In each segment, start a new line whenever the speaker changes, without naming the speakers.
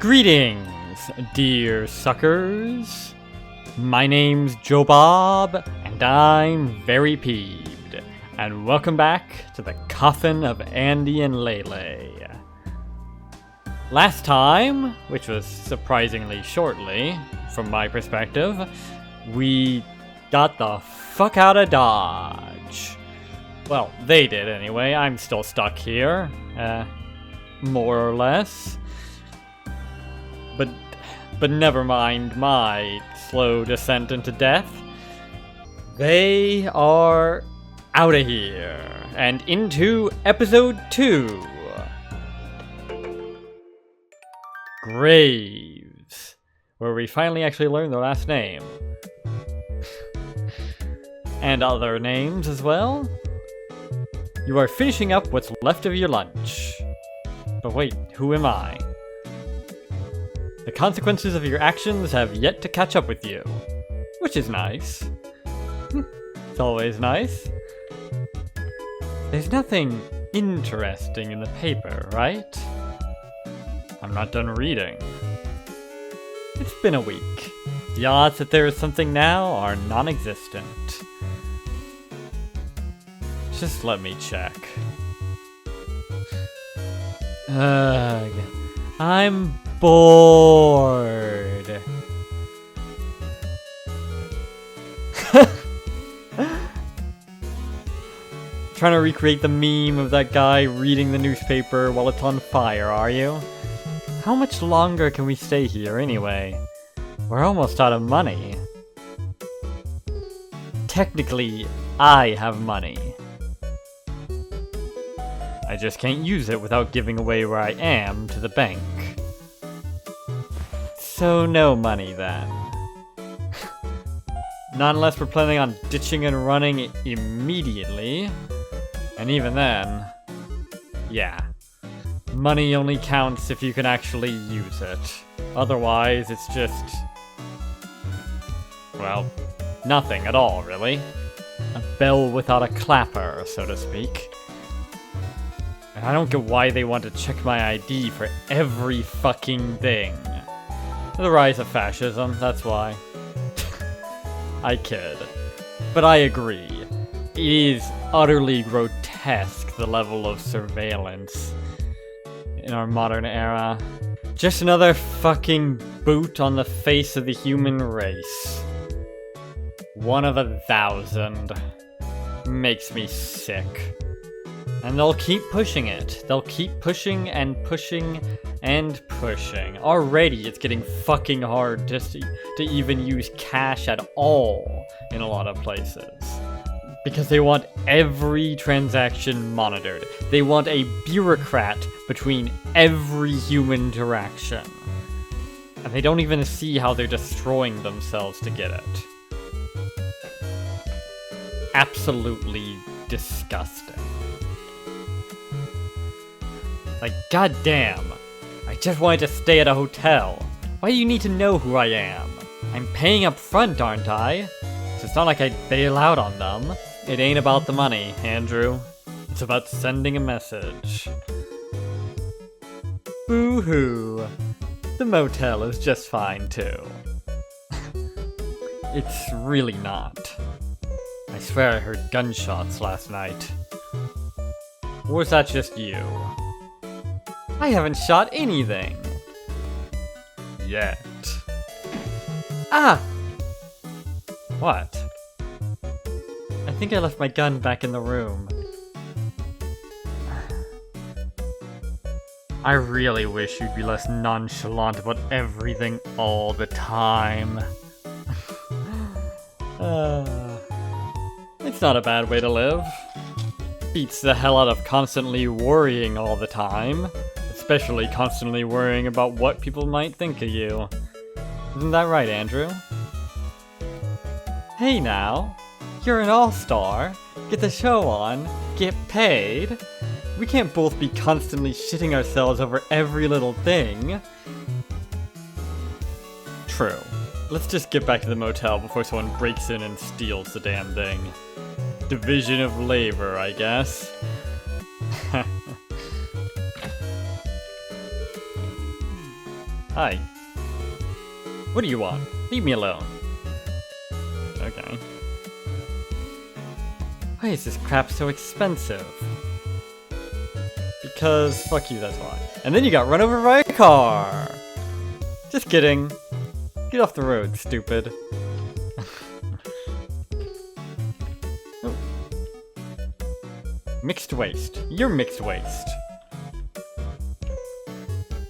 Greetings, dear suckers. My name's Joe Bob, and I'm very peeved. And welcome back to the Coffin of Andy and Leyley. Last time, which was surprisingly shortly, from my perspective, we got the fuck out of Dodge. Well, they did anyway. I'm still stuck here, more or less. But never mind my slow descent into death. They are out of here and into episode 2. Graves, where we finally actually learn their last name. And other names as well. You are finishing up what's left of your lunch. But wait, who am I? The consequences of your actions have yet to catch up with you. Which is nice. It's always nice. There's nothing interesting in the paper, right? I'm not done reading. It's been a week. The odds that there is something now are non-existent. Just let me check. Ugh. I'm bored. Trying to recreate the meme of that guy reading the newspaper while it's on fire, are you? How much longer can we stay here anyway? We're almost out of money. Technically, I have money. I just can't use it without giving away where I am to the bank. So no money then. Not unless we're planning on ditching and running immediately. And even then, yeah. Money only counts if you can actually use it. Otherwise, it's just... well, nothing at all, really. A bell without a clapper, so to speak. And I don't get why they want to check my ID for every fucking thing. The rise of fascism, that's why. I kid. But I agree. It is utterly grotesque, the level of surveillance in our modern era. Just another fucking boot on the face of the human race. 1 of 1,000. Makes me sick. And they'll keep pushing it. They'll keep pushing and pushing and pushing. Already, it's getting fucking hard just to even use cash at all in a lot of places. Because they want every transaction monitored. They want a bureaucrat between every human interaction. And they don't even see how they're destroying themselves to get it. Absolutely disgusting. Like, goddamn. I just wanted to stay at a hotel. Why do you need to know who I am? I'm paying up front, aren't I? So it's not like I'd bail out on them. It ain't about the money, Andrew. It's about sending a message. Boo-hoo. The motel is just fine, too. It's really not. I swear I heard gunshots last night. Or was that just you? I haven't shot anything. Yet. Ah! What? I think I left my gun back in the room. I really wish you'd be less nonchalant about everything all the time. It's not a bad way to live. Beats the hell out of constantly worrying all the time. Especially constantly worrying about what people might think of you. Isn't that right, Andrew? Hey now, you're an all-star. Get the show on, get paid. We can't both be constantly shitting ourselves over every little thing. True. Let's just get back to the motel before someone breaks in and steals the damn thing. Division of labor, I guess. Hi. What do you want? Leave me alone. Okay. Why is this crap so expensive? Because fuck you, that's why. And then you got run over by a car! Just kidding. Get off the road, stupid. Oh. Mixed waste. You're mixed waste.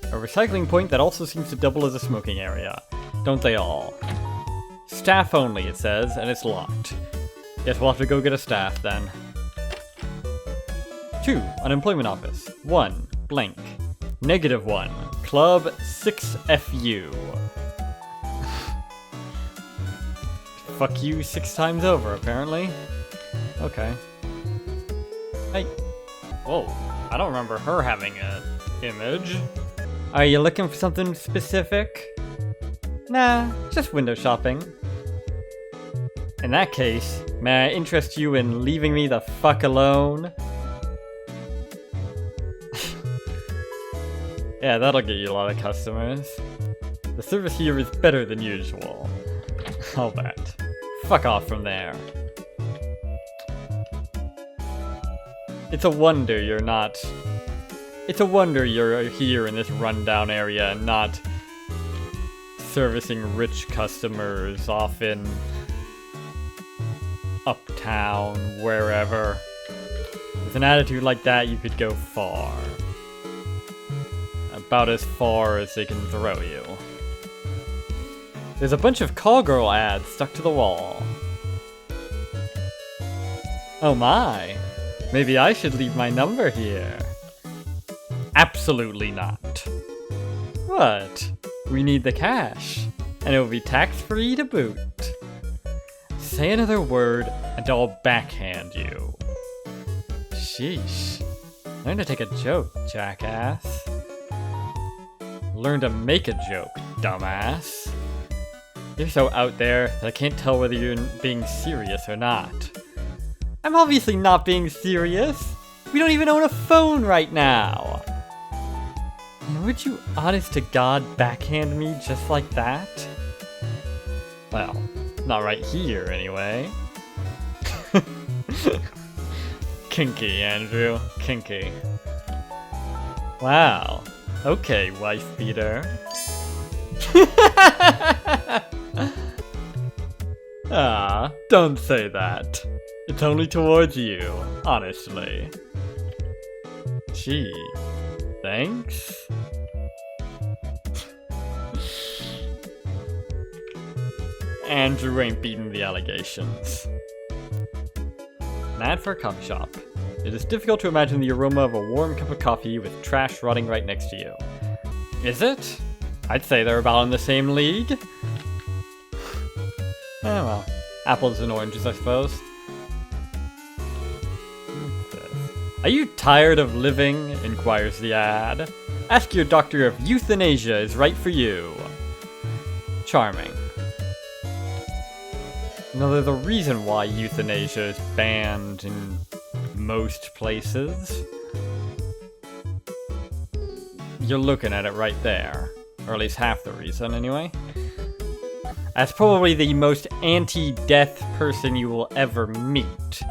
A recycling point that also seems to double as a smoking area. Don't they all? Staff only, it says, and it's locked. Guess we'll have to go get a staff then. 2. Unemployment office. 1. Blank. -1. Club 6FU. Fuck you 6 times over, apparently. Okay. Hey. Whoa. I don't remember her having an image. Are you looking for something specific? Nah, just window shopping. In that case, may I interest you in leaving me the fuck alone? Yeah, that'll get you a lot of customers. The service here is better than usual. I'll bet. Fuck off from there. It's a wonder you're not... It's a wonder you're here in this rundown area and not servicing rich customers off in uptown, wherever. With an attitude like that, you could go far. About as far as they can throw you. There's a bunch of call girl ads stuck to the wall. Oh my! Maybe I should leave my number here. Absolutely not. What? We need the cash, and it will be tax-free to boot. Say another word, and I'll backhand you. Sheesh. Learn to take a joke, jackass. Learn to make a joke, dumbass. You're so out there that I can't tell whether you're being serious or not. I'm obviously not being serious. We don't even own a phone right now. And would you honest to God backhand me just like that? Well, not right here anyway. Kinky, Andrew. Kinky. Wow. Okay, wife beater. Ah, don't say that. It's only towards you, honestly. Gee, thanks? Andrew ain't beating the allegations. An ad for a coffee shop. It is difficult to imagine the aroma of a warm cup of coffee with trash rotting right next to you. Is it? I'd say they're about in the same league. Oh well, apples and oranges, I suppose. Are you tired of living? Inquires the ad. Ask your doctor if euthanasia is right for you. Charming. Now, there's a reason why euthanasia is banned in most places. You're looking at it right there. Or at least half the reason, anyway. As probably the most anti-death person you will ever meet,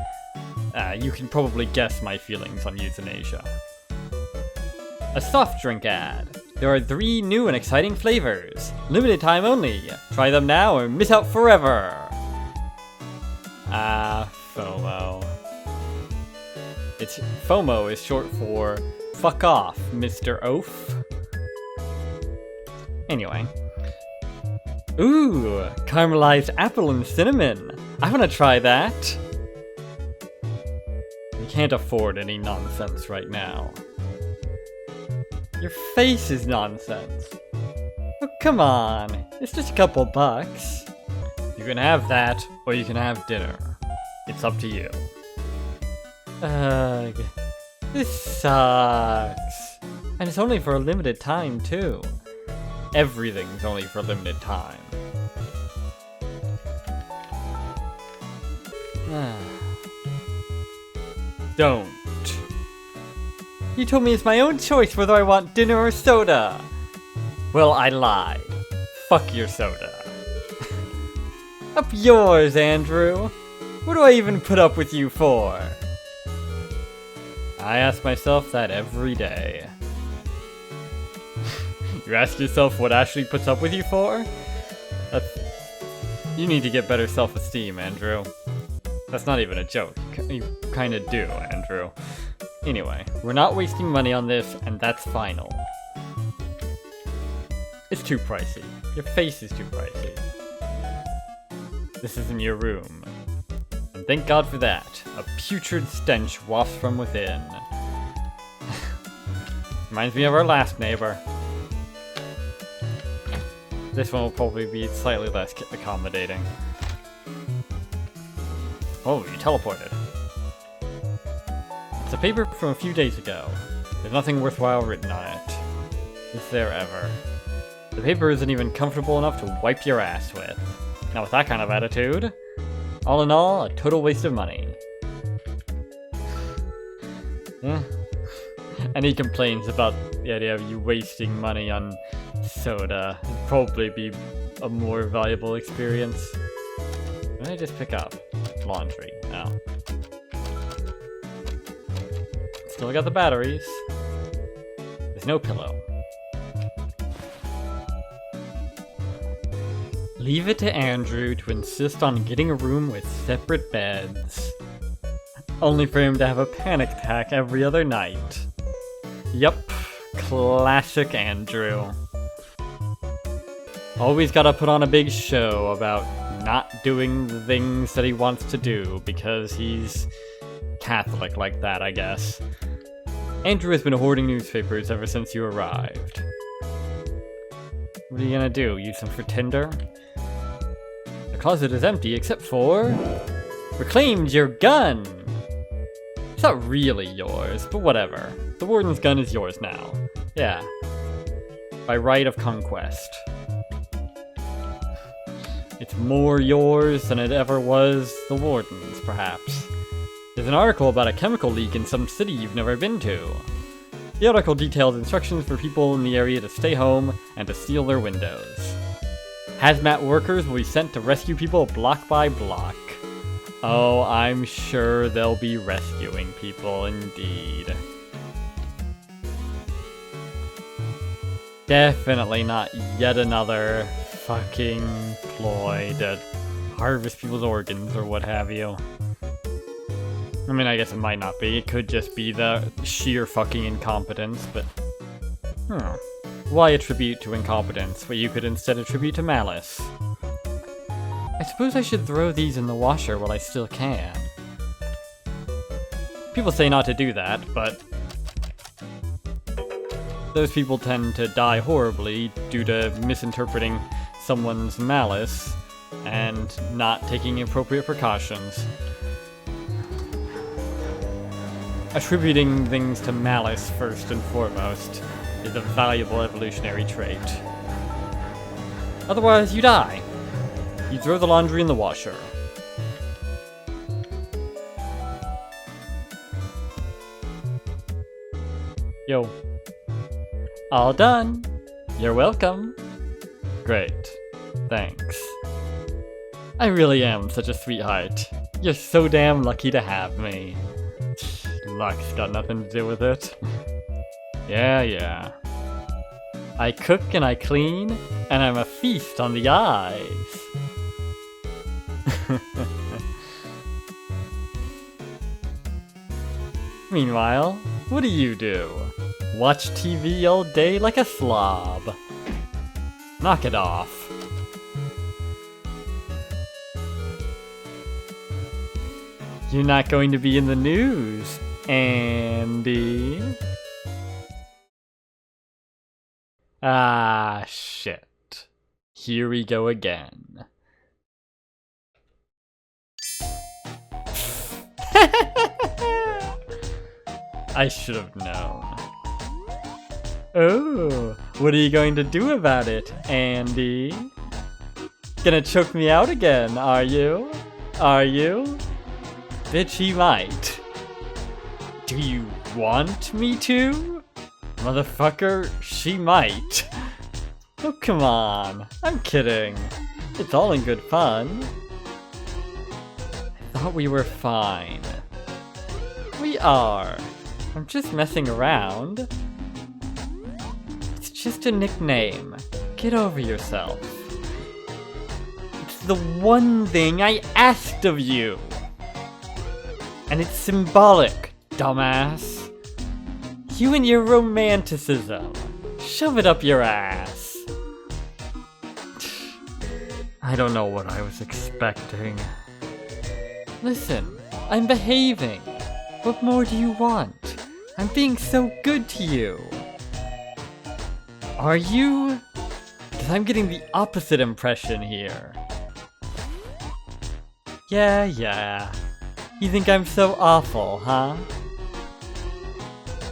you can probably guess my feelings on euthanasia. A soft drink ad. There are 3 new and exciting flavors. Limited time only. Try them now or miss out forever. FOMO. FOMO is short for fuck off, Mr. Oaf. Anyway. Ooh, caramelized apple and cinnamon. I want to try that. We can't afford any nonsense right now. Your face is nonsense. Oh, come on. It's just a couple bucks. You can have that, or you can have dinner. It's up to you. Ugh. This sucks. And it's only for a limited time, too. Everything's only for a limited time. Don't. You told me it's my own choice whether I want dinner or soda. Well, I lie. Fuck your soda. Up yours, Andrew. What do I even put up with you for? I ask myself that every day. You ask yourself what Ashley puts up with you for? You need to get better self-esteem, Andrew. That's not even a joke. You kinda do, Andrew. Anyway, we're not wasting money on this, and that's final. It's too pricey. Your face is too pricey. This isn't your room. And thank God for that. A putrid stench wafts from within. Reminds me of our last neighbor. This one will probably be slightly less accommodating. Oh, you teleported. It's a paper from a few days ago. There's nothing worthwhile written on it. Is there ever? The paper isn't even comfortable enough to wipe your ass with. Now with that kind of attitude, all in all, a total waste of money. Yeah. And he complains about the idea of you wasting money on soda. It'd probably be a more valuable experience. What did I just pick up? Laundry. Oh. Still got the batteries. There's no pillow. Leave it to Andrew to insist on getting a room with separate beds. Only for him to have a panic attack every other night. Yup, classic Andrew. Always gotta put on a big show about not doing the things that he wants to do because he's Catholic like that, I guess. Andrew has been hoarding newspapers ever since you arrived. What are you gonna do? Use them for Tinder? The closet is empty except for... Reclaimed your gun! It's not really yours, but whatever. The warden's gun is yours now. Yeah. By right of conquest. It's more yours than it ever was the warden's, perhaps. There's an article about a chemical leak in some city you've never been to. The article details instructions for people in the area to stay home and to seal their windows. Hazmat workers will be sent to rescue people block by block. Oh, I'm sure they'll be rescuing people indeed. Definitely not yet another fucking ploy to harvest people's organs or what have you. I mean, I guess it might not be. It could just be the sheer fucking incompetence, but... Why attribute to incompetence what you could instead attribute to malice? I suppose I should throw these in the washer while I still can. People say not to do that, but... those people tend to die horribly due to misinterpreting someone's malice and not taking appropriate precautions. Attributing things to malice first and foremost is a valuable evolutionary trait. Otherwise, you die. You throw the laundry in the washer. Yo. All done. You're welcome. Great. Thanks. I really am such a sweetheart. You're so damn lucky to have me. Luck's got nothing to do with it. Yeah. I cook and I clean, and I'm a feast on the eyes. Meanwhile, what do you do? Watch TV all day like a slob. Knock it off. You're not going to be in the news, Andy. Ah, shit. Here we go again. I should have known. Oh, what are you going to do about it, Andy? Gonna choke me out again, are you? Are you? Bitch, he might. Do you want me to? Motherfucker, she might. Oh, come on. I'm kidding. It's all in good fun. I thought we were fine. We are. I'm just messing around. It's just a nickname. Get over yourself. It's the one thing I asked of you. And it's symbolic, dumbass. You and your romanticism. Shove it up your ass. I don't know what I was expecting. Listen, I'm behaving. What more do you want? I'm being so good to you. Are you? Because I'm getting the opposite impression here. Yeah. You think I'm so awful, huh?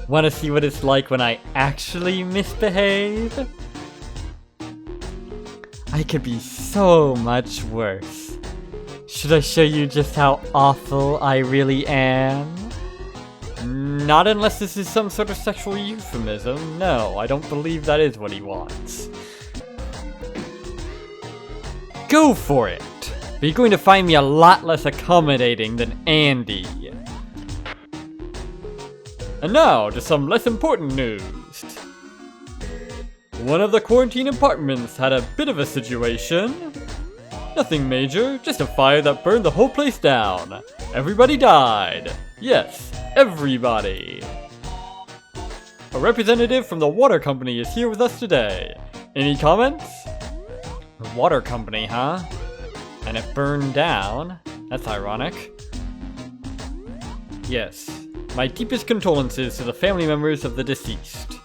Want to see what it's like when I actually misbehave? I could be so much worse. Should I show you just how awful I really am? Not unless this is some sort of sexual euphemism. No, I don't believe that is what he wants. Go for it! But you're going to find me a lot less accommodating than Andy. And now to some less important news. One of the quarantine apartments had a bit of a situation. Nothing major, just a fire that burned the whole place down. Everybody died. Yes, everybody. A representative from the water company is here with us today. Any comments? The water company, huh? And it burned down? That's ironic. Yes. My deepest condolences to the family members of the deceased.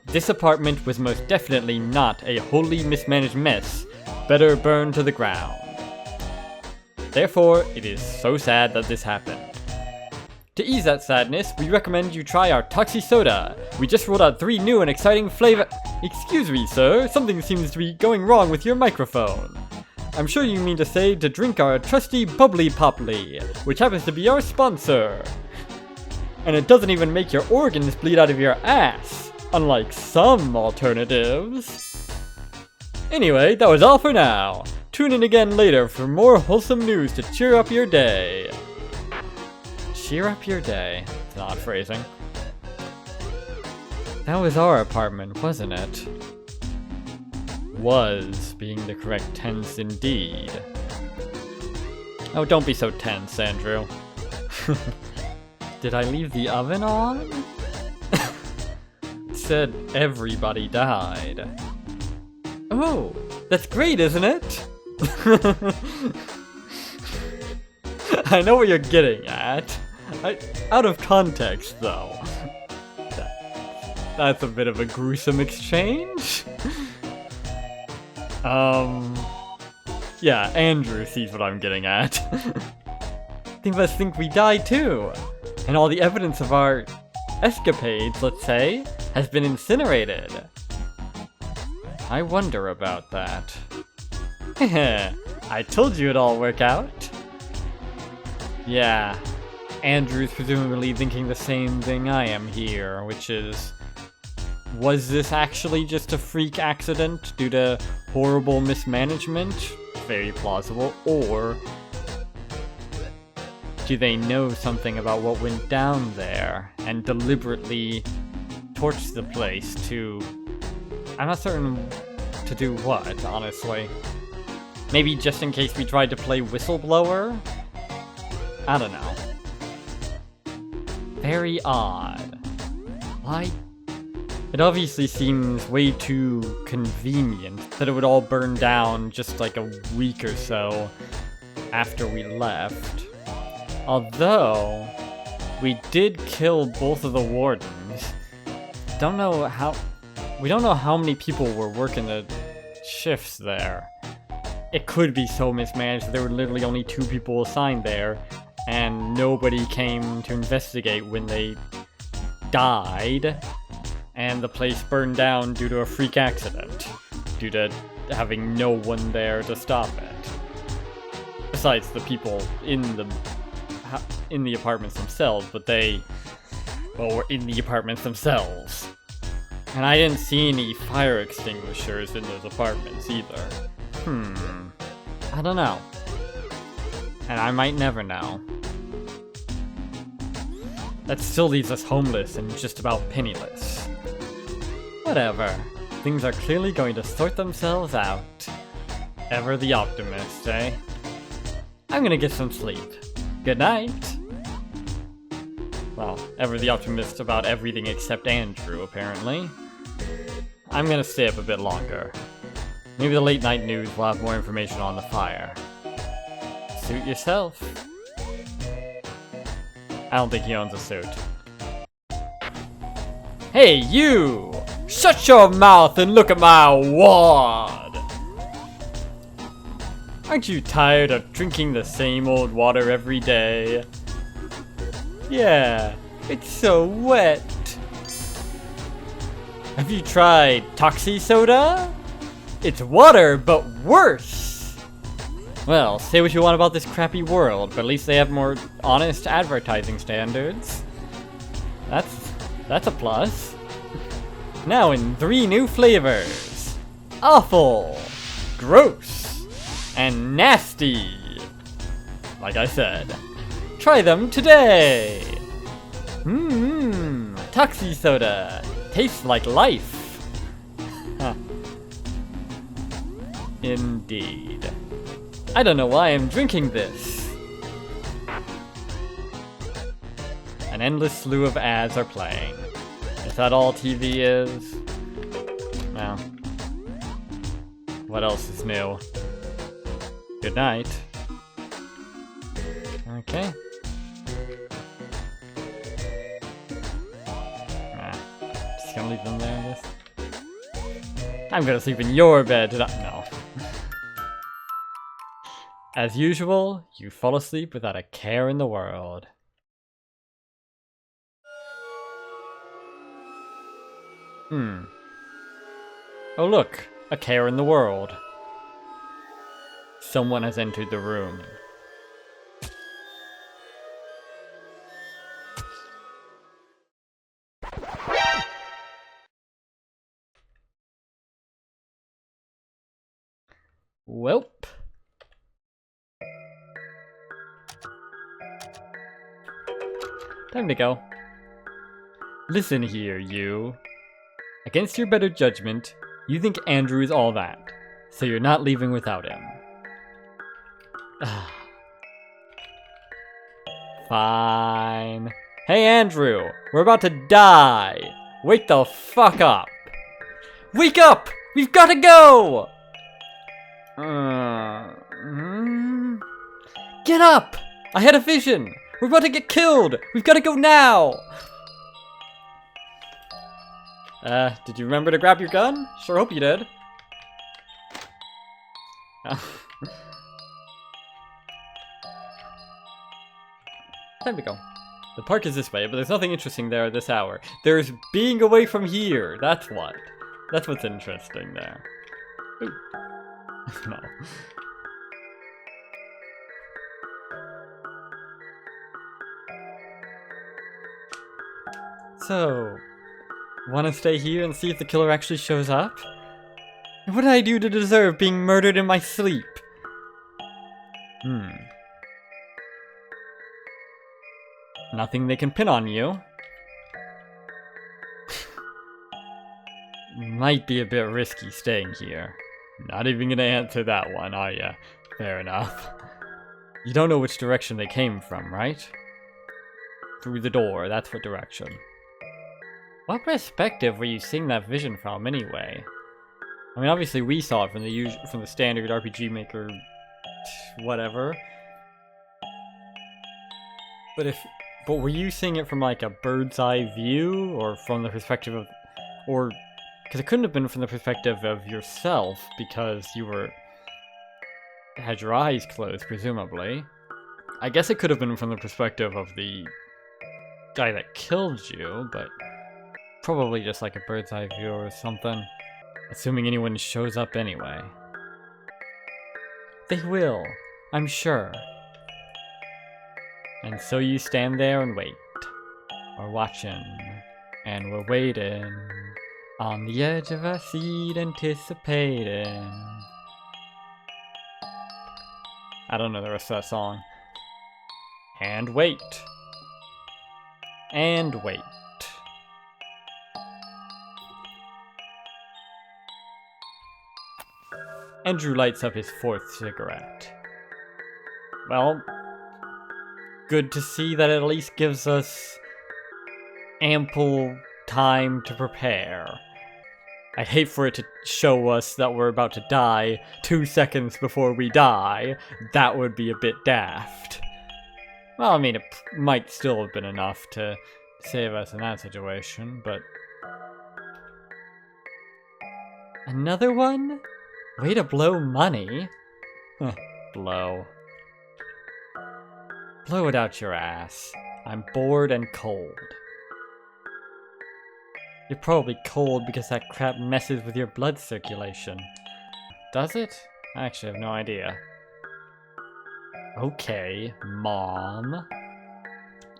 This apartment was most definitely not a wholly mismanaged mess, better burned to the ground. Therefore, it is so sad that this happened. To ease that sadness, we recommend you try our Toxi Soda. We just rolled out 3 new and exciting flavor- Excuse me, sir, something seems to be going wrong with your microphone. I'm sure you mean to say to drink our trusty Bubbly Popply, which happens to be our sponsor. And it doesn't even make your organs bleed out of your ass, unlike some alternatives. Anyway, that was all for now. Tune in again later for more wholesome news to cheer up your day. Cheer up your day. It's an odd phrasing. That was our apartment, wasn't it? Was being the correct tense indeed. Oh, don't be so tense, Andrew. Did I leave the oven on? It said everybody died. Oh, that's great, isn't it? I know what you're getting at. Out of context, though. That's a bit of a gruesome exchange. Yeah, Andrew sees what I'm getting at. They must think we died too. And all the evidence of our escapades, let's say, has been incinerated. I wonder about that. I told you it'd all work out. Yeah, Andrew's presumably thinking the same thing I am here, which is... Was this actually just a freak accident due to horrible mismanagement? Very plausible. Or do they know something about what went down there and deliberately torched the place to... I'm not certain to do what, honestly. Maybe just in case we tried to play whistleblower? I don't know. Very odd. Why? It obviously seems way too convenient that it would all burn down just like a week or so after we left. Although, we did kill both of the wardens. We don't know how many people were working the shifts there. It could be so mismanaged that there were literally only 2 people assigned there, and nobody came to investigate when they died. And the place burned down due to a freak accident, due to having no one there to stop it. Besides the people in the apartments themselves, but they, well, were in the apartments themselves. And I didn't see any fire extinguishers in those apartments either. I don't know. And I might never know. That still leaves us homeless and just about penniless. Whatever. Things are clearly going to sort themselves out. Ever the optimist, eh? I'm gonna get some sleep. Good night. Well, ever the optimist about everything except Andrew, apparently. I'm gonna stay up a bit longer. Maybe the late night news will have more information on the fire. Suit yourself. I don't think he owns a suit. Hey, you! Shut your mouth and look at my wad! Aren't you tired of drinking the same old water every day? Yeah, it's so wet. Have you tried Toxie Soda? It's water, but worse! Well, say what you want about this crappy world, but at least they have more honest advertising standards. That's a plus. Now in 3 new flavors. Awful, gross, and nasty. Like I said, try them today. Toxie Soda. Tastes like life. Huh. Indeed. I don't know why I'm drinking this. An endless slew of ads are playing. Is that all TV is? No. What else is new? Good night. Okay. Just gonna leave them there, I guess. I'm gonna sleep in your bed tonight. No. As usual, you fall asleep without a care in the world. Oh look, a care in the world. Someone has entered the room. Welp. Time to go. Listen here, you. Against your better judgment, you think Andrew is all that, so you're not leaving without him. Fine. Hey Andrew, we're about to die. Wake the fuck up. Wake up! We've gotta go! Get up! I had a vision! We're about to get killed! We've gotta go now! Did you remember to grab your gun? Sure hope you did. Time to go. The park is this way, but there's nothing interesting there at this hour. There's being away from here, that's what. That's what's interesting there. Ooh. No. So, want to stay here and see if the killer actually shows up? What did I do to deserve being murdered in my sleep? Nothing they can pin on you. Might be a bit risky staying here. Not even gonna answer that one, are ya? Fair enough. You don't know which direction they came from, right? Through the door, that's what direction. What perspective were you seeing that vision from, anyway? I mean, obviously we saw it from the standard RPG Maker, whatever. But were you seeing it from like a bird's eye view, or from the perspective of, or because it couldn't have been from the perspective of yourself because you had your eyes closed, presumably. I guess it could have been from the perspective of the guy that killed you, but probably just like a bird's eye view or something. Assuming anyone shows up anyway. They will, I'm sure. And so you stand there and wait. We're watching. And we're waiting. On the edge of our seat, anticipating. I don't know the rest of that song. And wait. And wait. Andrew lights up his fourth cigarette. Well, good to see that it at least gives us ample time to prepare. I'd hate for it to show us that we're about to die 2 seconds before we die. That would be a bit daft. Well, I mean, it might still have been enough to save us in that situation, but... Another one? Way to blow money. Blow. Blow it out your ass. I'm bored and cold. You're probably cold because that crap messes with your blood circulation. Does it? I actually have no idea. Okay, Mom.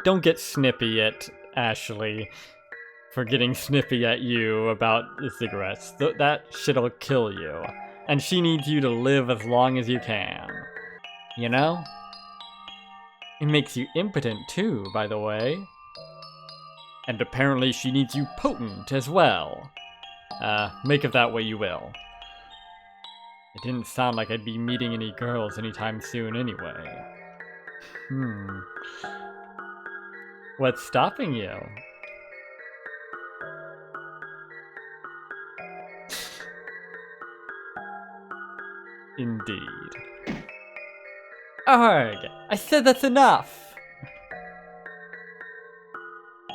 Don't get snippy at Ashley for getting snippy at you about the cigarettes. That shit'll kill you. And she needs you to live as long as you can. You know? It makes you impotent too, by the way. And apparently she needs you potent as well. Make of that what you will. It didn't sound like I'd be meeting any girls anytime soon anyway. What's stopping you? Indeed. Arg! I said that's enough!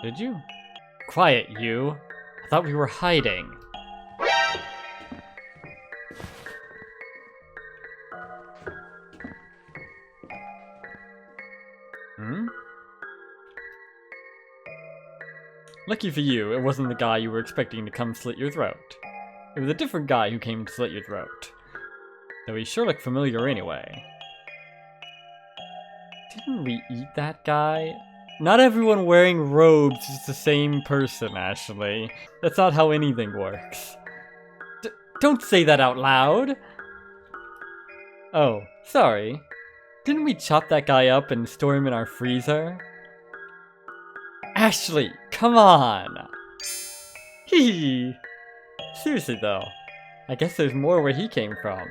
Did you? Quiet, you. I thought we were hiding. Lucky for you, it wasn't the guy you were expecting to come slit your throat. It was a different guy who came to slit your throat. Though he sure looked familiar anyway. Didn't we eat that guy? Not everyone wearing robes is the same person, Ashley. That's not how anything works. Don't say that out loud! Oh, sorry. Didn't we chop that guy up and store him in our freezer? Ashley, come on! Hee. Seriously though, I guess there's more where he came from.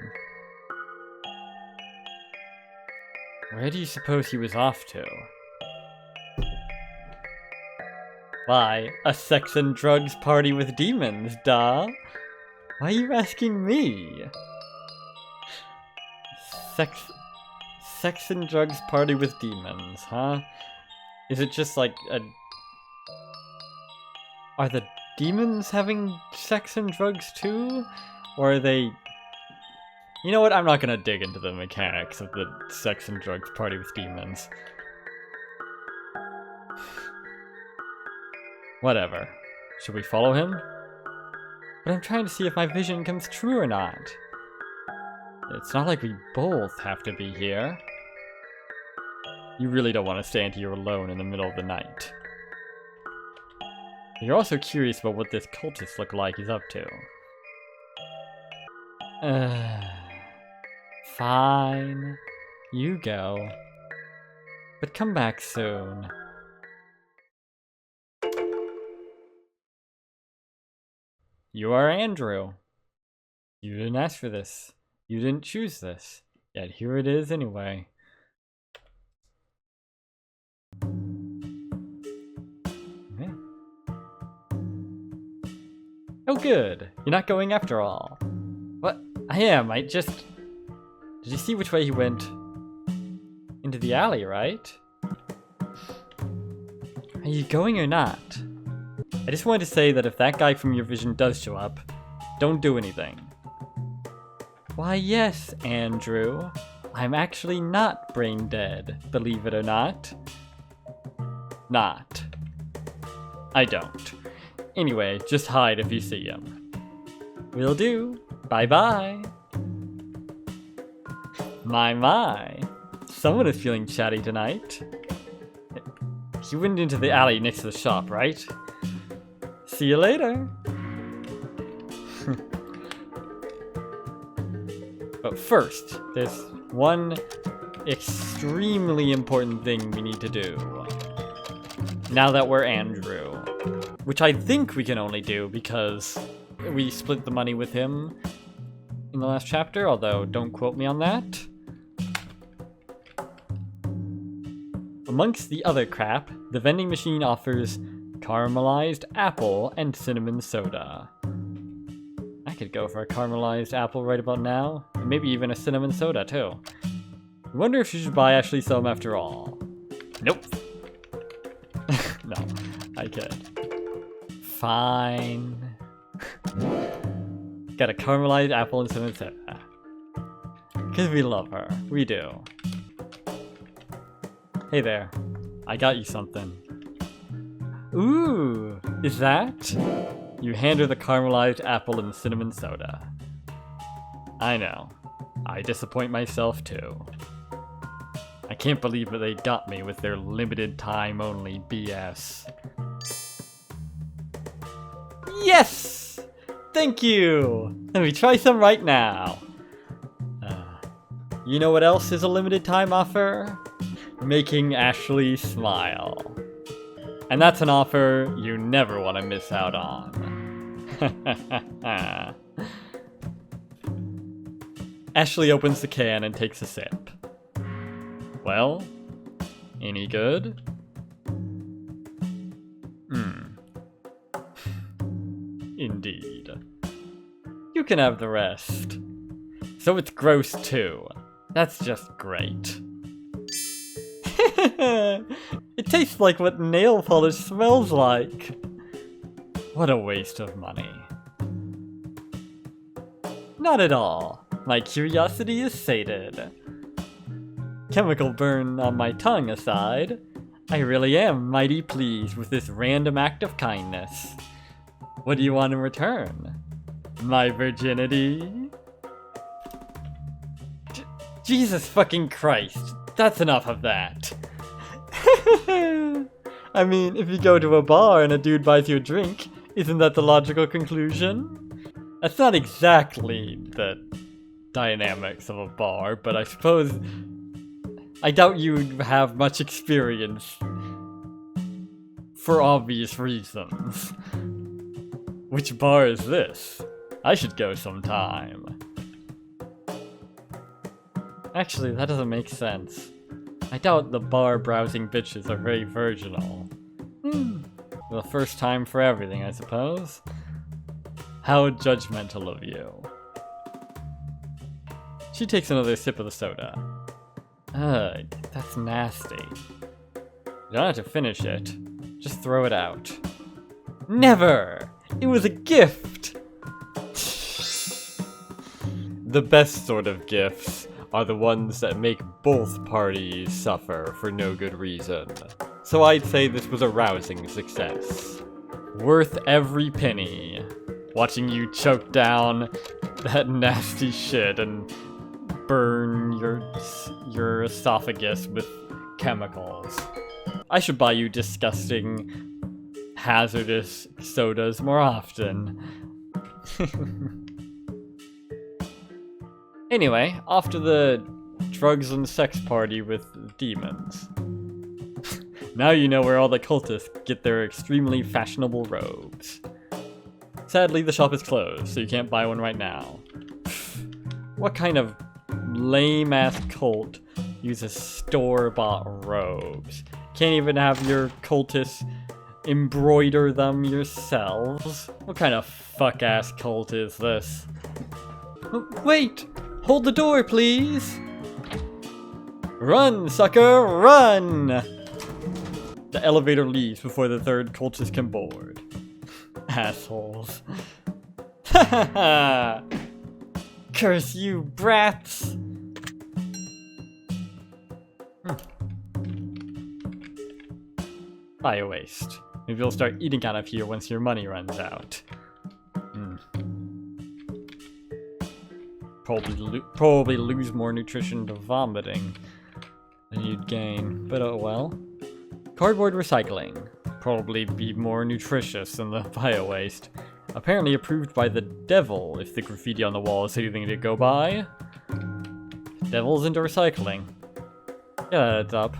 Where do you suppose he was off to? Why, a sex and drugs party with demons, duh! Why are you asking me? Sex and drugs party with demons, huh? Is it just like a... Are the demons having sex and drugs too? Or are they... You know what, I'm not gonna dig into the mechanics of the sex and drugs party with demons. Whatever. Should we follow him? But I'm trying to see if my vision comes true or not. It's not like we both have to be here. You really don't want to stand here alone in the middle of the night. You're also curious about what this cultist look like he's up to. Fine. You go. But come back soon. You are Andrew. You didn't ask for this. You didn't choose this. Yet here it is anyway. Yeah. Oh good. You're not going after all. What? I am. I just... Did you see which way he went? Into the alley, right? Are you going or not? I just wanted to say that if that guy from your vision does show up, don't do anything. Why yes, Andrew. I'm actually not brain dead, believe it or not. Not. I don't. Anyway, just hide if you see him. Will do. Bye-bye. My. Someone is feeling chatty tonight. He went into the alley next to the shop, right? See you later. But first, there's one extremely important thing we need to do. Now that we're Andrew. Which I think we can only do because we split the money with him in the last chapter, although don't quote me on that. Amongst the other crap, the vending machine offers caramelized apple and cinnamon soda. I could go for a caramelized apple right about now, and maybe even a cinnamon soda too. I wonder if you should buy actually some after all. Nope. No, I could. Fine. Got a caramelized apple and cinnamon soda. Because we love her. We do. Hey there. I got you something. Ooh, is that? You hand her the caramelized apple and cinnamon soda. I know. I disappoint myself too. I can't believe that they got me with their limited time only BS. Yes! Thank you! Let me try some right now. You know what else is a limited time offer? Making Ashley smile. And that's an offer you never want to miss out on. Ashley opens the can and takes a sip. Well, any good? Indeed. You can have the rest. So it's gross too. That's just great. It tastes like what nail polish smells like. What a waste of money. Not at all. My curiosity is sated. Chemical burn on my tongue aside, I really am mighty pleased with this random act of kindness. What do you want in return? My virginity? Jesus fucking Christ, that's enough of that. I mean, if you go to a bar and a dude buys you a drink, isn't that the logical conclusion? That's not exactly the dynamics of a bar, but I suppose I doubt you have much experience for obvious reasons. Which bar is this? I should go sometime. Actually, that doesn't make sense. I doubt the bar browsing bitches are very virginal. The first time for everything, I suppose. How judgmental of you. She takes another sip of the soda. Ugh, that's nasty. You don't have to finish it. Just throw it out. Never! It was a gift! The best sort of gifts are the ones that make both parties suffer for no good reason. So I'd say this was a rousing success. Worth every penny. Watching you choke down that nasty shit and burn your esophagus with chemicals. I should buy you disgusting, hazardous sodas more often. Anyway, off to the drugs and sex party with demons. Now you know where all the cultists get their extremely fashionable robes. Sadly, the shop is closed, so you can't buy one right now. What kind of lame-ass cult uses store-bought robes? Can't even have your cultists embroider them yourselves? What kind of fuck-ass cult is this? Wait! Hold the door, please! Run, sucker, run! The elevator leaves before the third cultist can board. Assholes. Ha ha ha! Curse you, brats! Bio waste. Maybe you'll start eating out of here once your money runs out. Probably lose more nutrition to vomiting than you'd gain, but oh well. Cardboard recycling. Probably be more nutritious than the bio waste. Apparently approved by the devil, if the graffiti on the wall is anything to go by. Devil's into recycling. Yeah, it's up.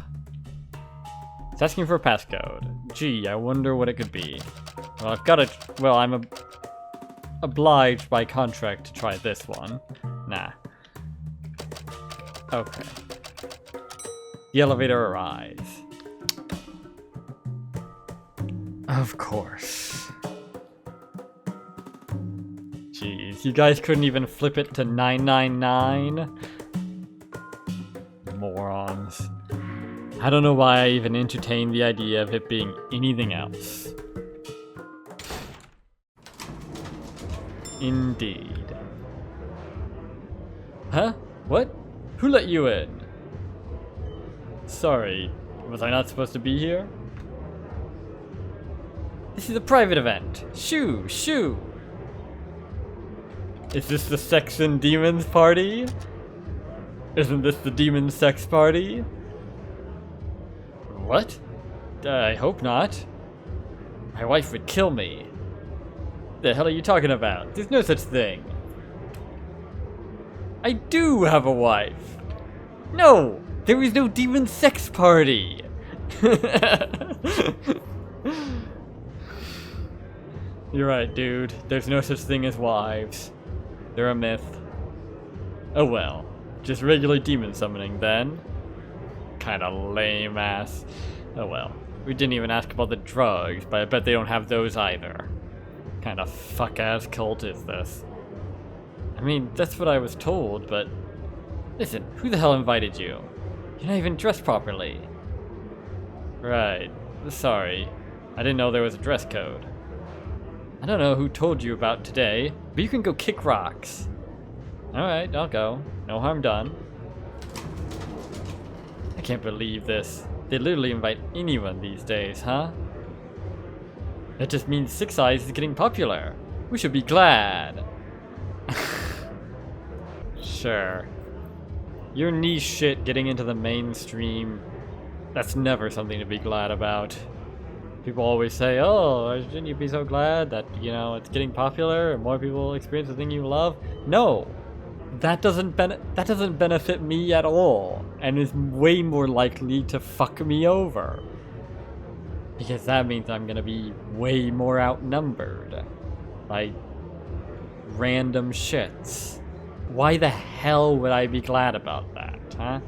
It's asking for a passcode. Gee, I wonder what it could be. Well, I've got it. Well, I'm obliged by contract to try this one. Nah. Okay. The elevator arrives. Of course. Jeez, you guys couldn't even flip it to 999? Morons. I don't know why I even entertained the idea of it being anything else. Indeed. Huh? What? Who let you in? Sorry, was I not supposed to be here? This is a private event. Shoo! Shoo! Is this the Sex and Demons party? Isn't this the demon sex party? What? I hope not. My wife would kill me. The hell are you talking about? There's no such thing. I do have a wife. No! There is no demon sex party! You're right, dude. There's no such thing as wives. They're a myth. Oh well. Just regular demon summoning then. Kinda lame ass. Oh well. We didn't even ask about the drugs, but I bet they don't have those either. Kinda fuck ass cult is this? I mean, that's what I was told, but... Listen, who the hell invited you? You're not even dressed properly. Right. Sorry. I didn't know there was a dress code. I don't know who told you about today, but you can go kick rocks. Alright, I'll go. No harm done. I can't believe this. They literally invite anyone these days, huh? That just means Six Eyes is getting popular. We should be glad. Sure. Your niche shit getting into the mainstream, that's never something to be glad about. People always say, oh, shouldn't you be so glad that, you know, it's getting popular and more people experience the thing you love? No! That doesn't benefit me at all, and is way more likely to fuck me over. Because that means I'm gonna be way more outnumbered by random shits. Why the hell would I be glad about that, huh?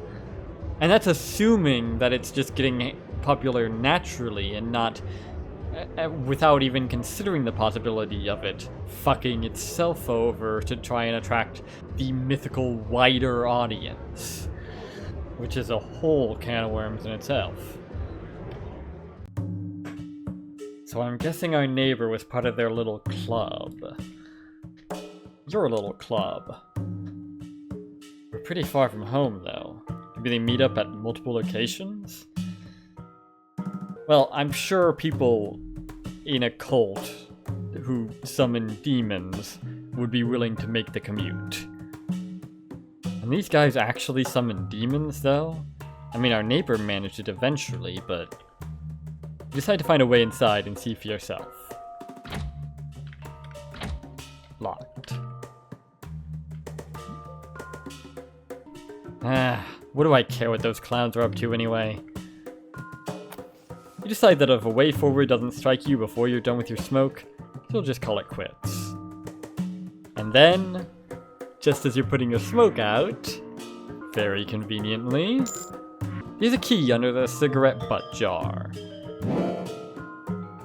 And that's assuming that it's just getting popular naturally and not without even considering the possibility of it fucking itself over to try and attract the mythical wider audience, which is a whole can of worms in itself. So I'm guessing our neighbor was part of their little club. Your little club. We're pretty far from home though. Maybe they meet up at multiple locations? Well, I'm sure people in a cult who summon demons would be willing to make the commute. And these guys actually summon demons, though? I mean, our neighbor managed it eventually, but... decide to find a way inside and see for yourself. Locked. What do I care what those clowns are up to anyway? You decide that if a way forward doesn't strike you before you're done with your smoke, you'll just call it quits. And then, just as you're putting your smoke out, very conveniently, there's a key under the cigarette butt jar.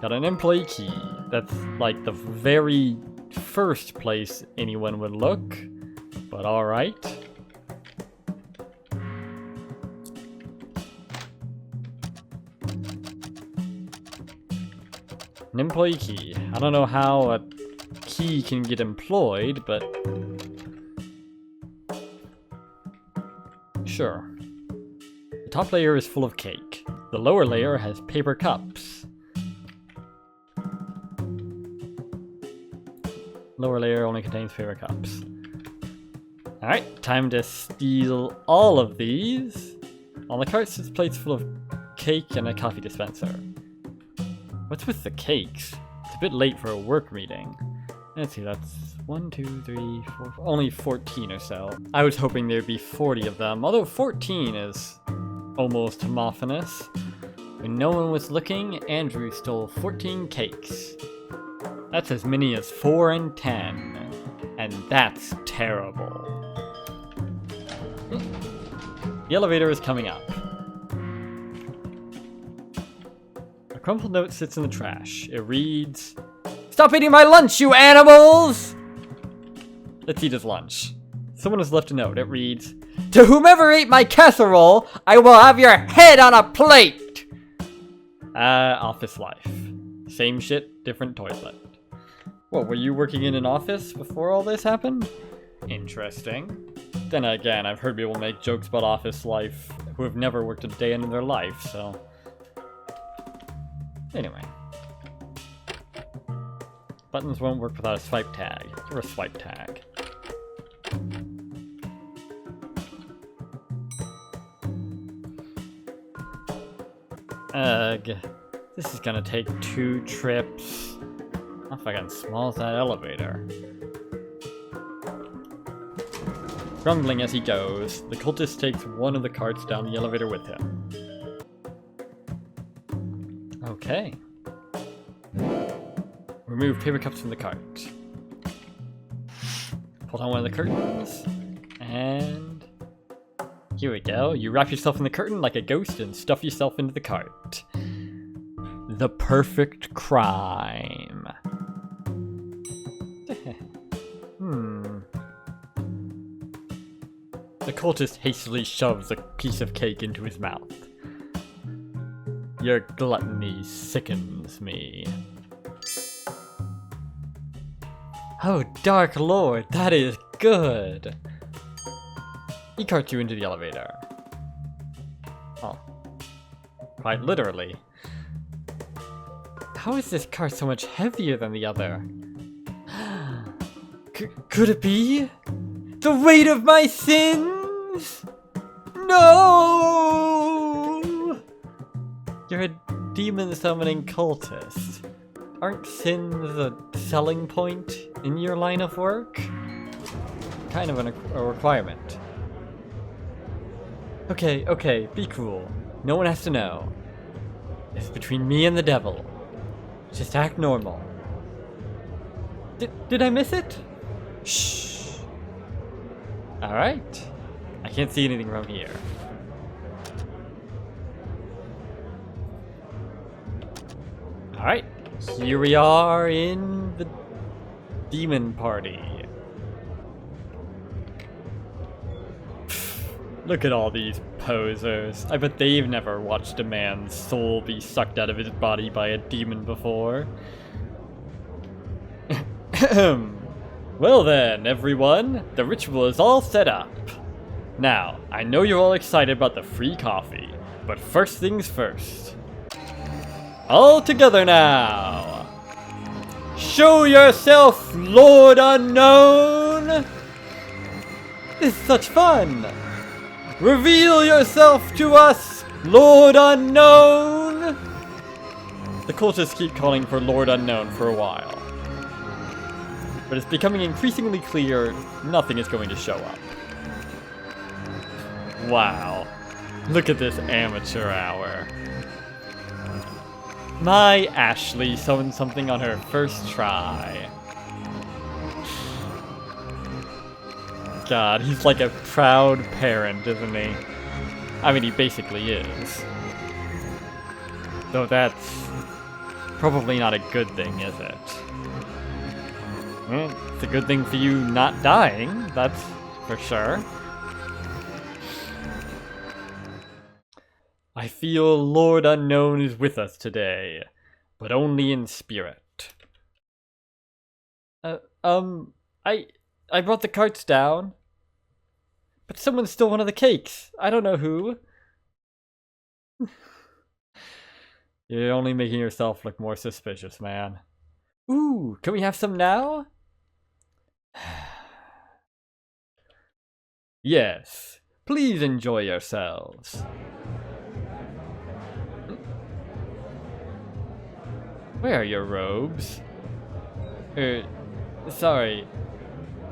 Got an employee key. That's like the very first place anyone would look, but alright. An employee key. I don't know how a key can get employed, but... sure. The top layer is full of cake. The lower layer has paper cups. Lower layer only contains paper cups. Alright, time to steal all of these. On the cart sits plates full of cake and a coffee dispenser. What's with the cakes? It's a bit late for a work meeting. Let's see, that's 1, 2, 3, 4, only 14 or so. I was hoping there'd be 40 of them, although 14 is almost homophonous. When no one was looking, Andrew stole 14 cakes. That's as many as 4 and 10, and that's terrible. The elevator is coming up. A crumpled note sits in the trash. It reads, "Stop eating my lunch, you animals!" Let's eat his lunch. Someone has left a note. It reads, "To whomever ate my casserole, I will have your head on a plate!" Office life. Same shit, different toilet. What, were you working in an office before all this happened? Interesting. Then again, I've heard people make jokes about office life who have never worked a day in their life, so... Anyway. Buttons won't work without a swipe tag. Or a swipe tag. Ugh. This is gonna take 2 trips. How fucking small is that elevator? Grumbling as he goes, the cultist takes one of the carts down the elevator with him. Okay. Remove paper cups from the cart. Pull down one of the curtains. And... here we go. You wrap yourself in the curtain like a ghost and stuff yourself into the cart. The perfect crime. The cultist hastily shoves a piece of cake into his mouth. Your gluttony sickens me. Oh, Dark Lord, that is good! He carts you into the elevator. Oh. Quite literally. How is this cart so much heavier than the other? Could it be? The weight of my sins? No! You're a demon summoning cultist. Aren't sins a selling point in your line of work? Kind of a requirement. Okay, be cool. No one has to know. It's between me and the devil. Just act normal. Did I miss it? Shh. Alright. I can't see anything from here. Alright. Here we are in the demon party. Look at all these posers. I bet they've never watched a man's soul be sucked out of his body by a demon before. Well then, everyone, the ritual is all set up. Now, I know you're all excited about the free coffee, but first things first. All together now! Show yourself, Lord Unknown! This is such fun! Reveal yourself to us, Lord Unknown! The cultists keep calling for Lord Unknown for a while. But it's becoming increasingly clear nothing is going to show up. Wow. Look at this amateur hour. My Ashley summoned something on her first try. God, he's like a proud parent, isn't he? I mean, he basically is. Though that's probably not a good thing, is it? Well, it's a good thing for you not dying, that's for sure. I feel Lord Unknown is with us today, but only in spirit. I brought the carts down, but someone stole one of the cakes. I don't know who. You're only making yourself look more suspicious, man. Ooh, can we have some now? Yes, please enjoy yourselves. Where are your robes? Sorry.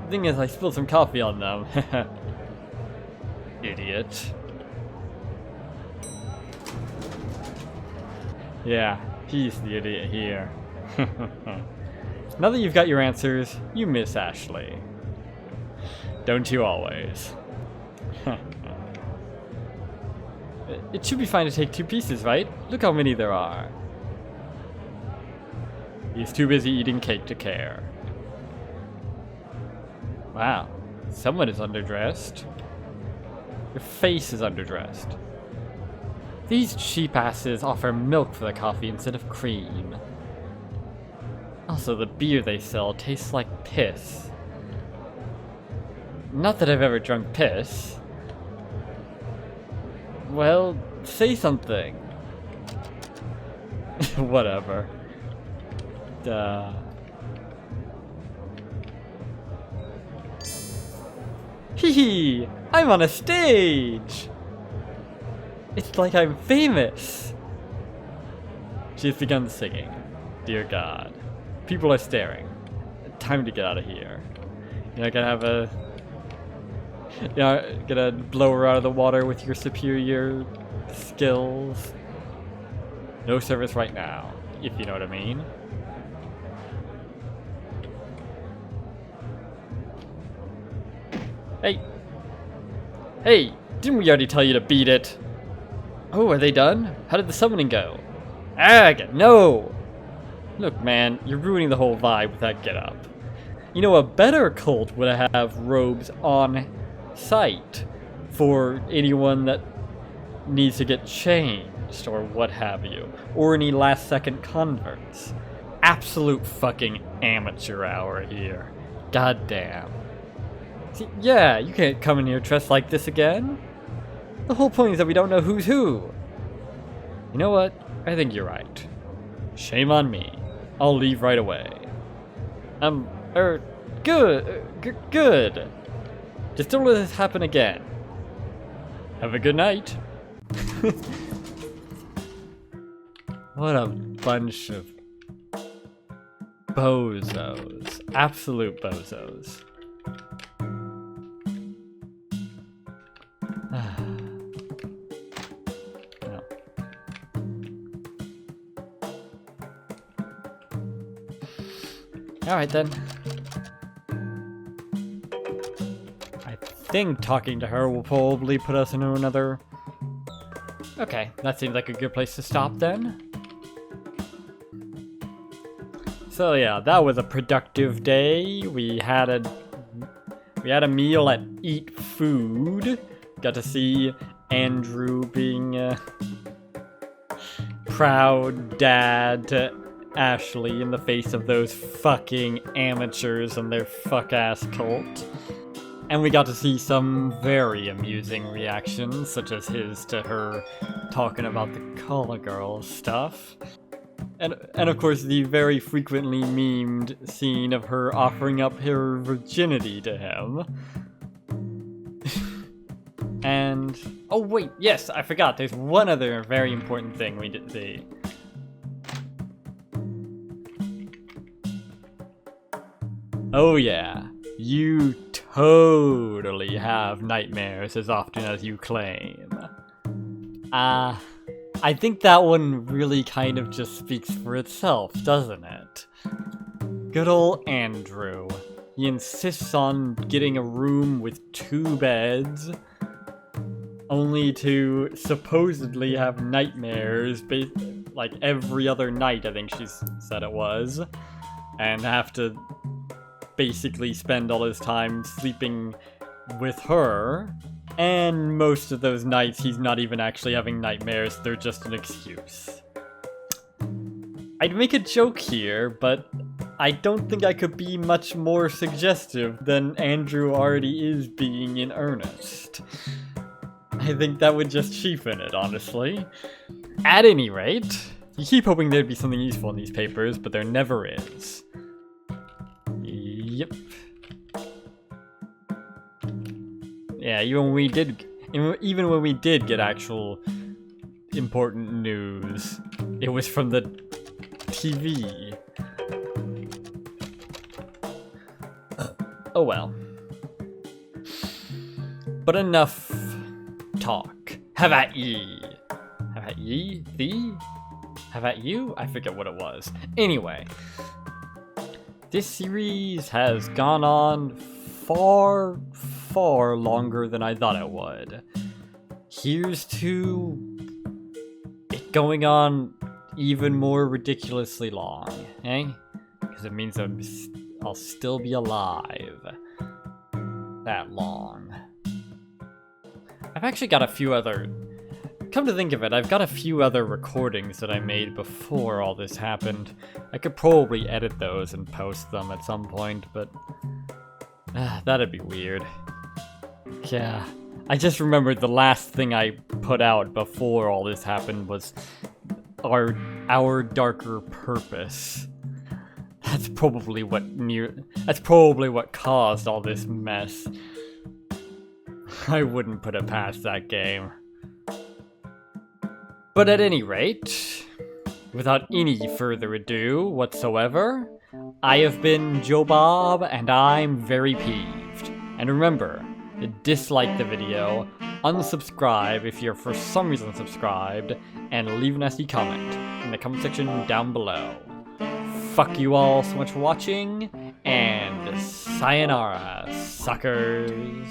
The thing is, I spilled some coffee on them. Idiot. Yeah, he's the idiot here. Now that you've got your answers, you miss Ashley. Don't you always? It should be fine to take 2 pieces, right? Look how many there are. He's too busy eating cake to care. Wow, someone is underdressed. Your face is underdressed. These cheap asses offer milk for the coffee instead of cream. Also, the beer they sell tastes like piss. Not that I've ever drunk piss. Well, say something. Whatever. Duh. Hee hee! I'm on a stage! It's like I'm famous! She's begun singing. Dear God. People are staring. Time to get out of here. You're not gonna have a... You're not gonna blow her out of the water with your superior skills. No service right now, if you know what I mean. Hey! Hey! Didn't we already tell you to beat it? Oh, are they done? How did the summoning go? Ag! No! Look, man, you're ruining the whole vibe with that getup. You know, a better cult would have robes on site for anyone that needs to get changed or what have you, or any last-second converts. Absolute fucking amateur hour here. Goddamn. See, yeah, you can't come in here dressed like this again. The whole point is that we don't know who's who. You know what? I think you're right. Shame on me. I'll leave right away. Good. Just don't let this happen again. Have a good night. What a bunch of bozos. Absolute bozos. No. Alright then. I think talking to her will probably put us into another... Okay, that seems like a good place to stop then. So yeah, that was a productive day. We had a meal at Eat Food. Got to see Andrew being a proud dad to Ashley in the face of those fucking amateurs and their fuck-ass cult. And we got to see some very amusing reactions, such as his to her talking about the Call Girl stuff. And of course the very frequently memed scene of her offering up her virginity to him. And, oh wait, yes, I forgot, there's one other very important thing we did see. Oh yeah, you totally have nightmares as often as you claim. I think that one really kind of just speaks for itself, doesn't it? Good ol' Andrew. He insists on getting a room with 2 beds, only to supposedly have nightmares like every other night, I think she said it was, and have to basically spend all his time sleeping with her. And most of those nights, he's not even actually having nightmares, they're just an excuse. I'd make a joke here, but I don't think I could be much more suggestive than Andrew already is being in earnest. I think that would just cheapen it, honestly. At any rate, you keep hoping there'd be something useful in these papers, but there never is. Yep. Yeah, even when we did get actual important news, it was from the TV. Oh well. But enough talk. Have at ye. Have at ye? Thee? Have at you? I forget what it was. Anyway. This series has gone on far, far longer than I thought it would. Here's to it going on even more ridiculously long, eh? Because it means I'll still be alive that long. I've actually got a few other... Come to think of it, I've got a few other recordings that I made before all this happened. I could probably edit those and post them at some point, but... that'd be weird. Yeah, I just remembered the last thing I put out before all this happened was our darker purpose. That's probably what caused all this mess. I wouldn't put it past that game. But at any rate, without any further ado whatsoever, I have been Joe Bob, and I'm very peeved. And remember, to dislike the video, unsubscribe if you're for some reason subscribed, and leave a nasty comment in the comment section down below. Fuck you all so much for watching, and sayonara, suckers.